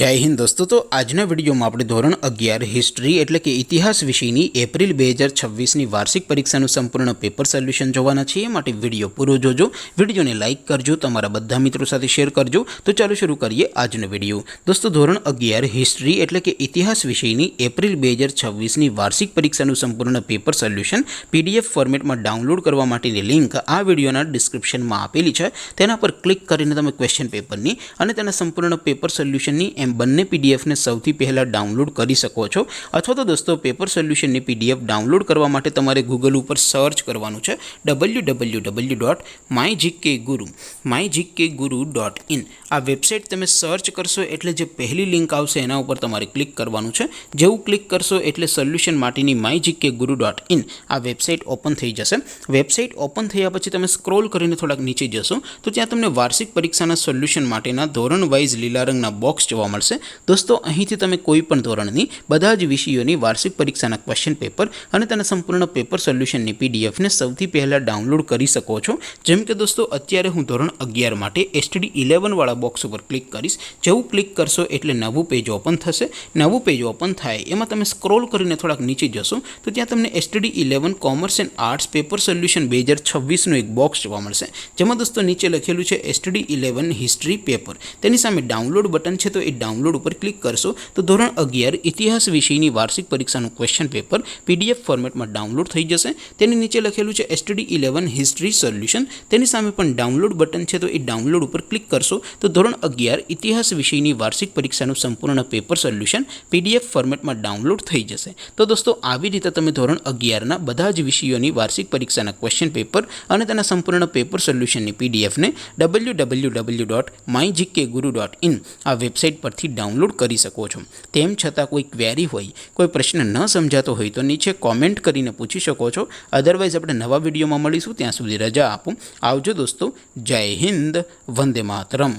जय हिंद दोस्तों। तो आजना विडियो में આપણે ધોરણ 11 હિસ્ટ્રી એટલે કે ઇતિહાસ વિષયની એપ્રિલ 2026 ની વાર્ષિક પરીક્ષાનું સંપૂર્ણ પેપર સોલ્યુશન જોવાના છીએ। માટે વિડિયો પૂરો જોજો, વિડિયોને લાઈક કરજો, તમારા બધા મિત્રો સાથે શેર કરજો। તો ચાલો શરૂ કરીએ આજનો વિડિયો। દોસ્તો ધોરણ 11 હિસ્ટ્રી એટલે કે ઇતિહાસ વિષયની એપ્રિલ 2026 ની વાર્ષિક પરીક્ષાનું સંપૂર્ણ પેપર સોલ્યુશન પીડીએફ ફોર્મેટમાં ડાઉનલોડ કરવા માટેની લિંક આ વિડિયોના ડિસ્ક્રિપ્શનમાં આપેલી છે। તેના પર ક્લિક કરીને તમે ક્વેશ્ચન પેપરની અને તેના સંપૂર્ણ પેપર સોલ્યુશનની એમ બંને પીડીએફ ને સૌથી પહેલા ડાઉનલોડ કરી શકો છો। અથવા તો દોસ્તો પેપર સોલ્યુશનની પીડીએફ ડાઉનલોડ કરવા માટે તમારે ગૂગલ ઉપર સર્ચ કરવાનું છે www.mygkguru.in। આ વેબસાઇટ તમે સર્ચ કરશો એટલે જે પહેલી લિંક આવશે એના ઉપર તમારે ક્લિક કરવાનું છે। જેવું ક્લિક કરશો એટલે સોલ્યુશન માટેની mygkguru.in આ વેબસાઇટ ઓપન થઈ જશે। વેબસાઇટ ઓપન થયા પછી તમે સ્ક્રોલ કરીને થોડાક નીચે જશો તો ત્યાં તમને વાર્ષિક પરીક્ષાના સોલ્યુશન માટેના ધોરણ વાઇઝ લીલા રંગના બોક્સ જોવા મળશે। दोस्तों અહીંથી તમે કોઈ પણ ધોરણની બધા જ વિષયોની વાર્ષિક પરીક્ષાના ક્વેશ્ચન પેપર અને તેના સંપૂર્ણ પેપર સોલ્યુશનની પીડીએફ ને સૌથી પહેલા ડાઉનલોડ કરી શકો છો। જેમ કે દોસ્તો અત્યારે હું ધોરણ 11 માટે STD 11 વાળા બોક્સ ઉપર ક્લિક કરીશ। જેવું ક્લિક કરશો એટલે નવું પેજ ઓપન થશે। નવું પેજ ઓપન થાય એમાં તમે સ્ક્રોલ કરીને થોડાક નીચે જશો તો ત્યાં તમને STD 11 commerce and arts paper solution 2026 નું એક બોક્સ જોવા મળશે। જેમાં દોસ્તો નીચે લખેલું છે STD 11 હિસ્ટ્રી પેપર। તેની સામે ડાઉનલોડ બટન છે તો એ ડાઉનલોડ ઉપર ક્લિક કરશો तो ધોરણ 11 ઇતિહાસ વિષયની વાર્ષિક પરીક્ષાનું ક્વેશ્ચન પેપર પીડીએફ ફોર્મેટમાં ડાઉનલોડ થઈ જશે। તેની નીચે લખેલું છે STD 11 હિસ્ટ્રી સોલ્યુશન। તેની સામે પણ ડાઉનલોડ બટન છે તો એ ડાઉનલોડ ઉપર ક્લિક કરશો તો ધોરણ 11 ઇતિહાસ વિષયની વાર્ષિક પરીક્ષાનું સંપૂર્ણ પેપર સોલ્યુશન પીડીએફ ફોર્મેટમાં ડાઉનલોડ થઈ જશે। તો દોસ્તો આવી રીતે તમે ધોરણ 11 ના બધા જ વિષયોની વાર્ષિક પરીક્ષાના ક્વેશ્ચન પેપર અને તેના સંપૂર્ણ પેપર સોલ્યુશનની પીડીએફ ને www.mygkguru.in આ વેબસાઇટ પરથી ડાઉનલોડ કરી શકો છો। તેમ છતાં કોઈ ક્વેરી હોય, કોઈ પ્રશ્ન ન સમજાતો હોય તો નીચે કોમેન્ટ કરીને પૂછી શકો છો। અધરવાઇઝ આપણે નવા વિડીયોમાં મળીશું, ત્યાં સુધી રજા આપો। આવજો દોસ્તો। જય હિન્દ, વંદે માતરમ।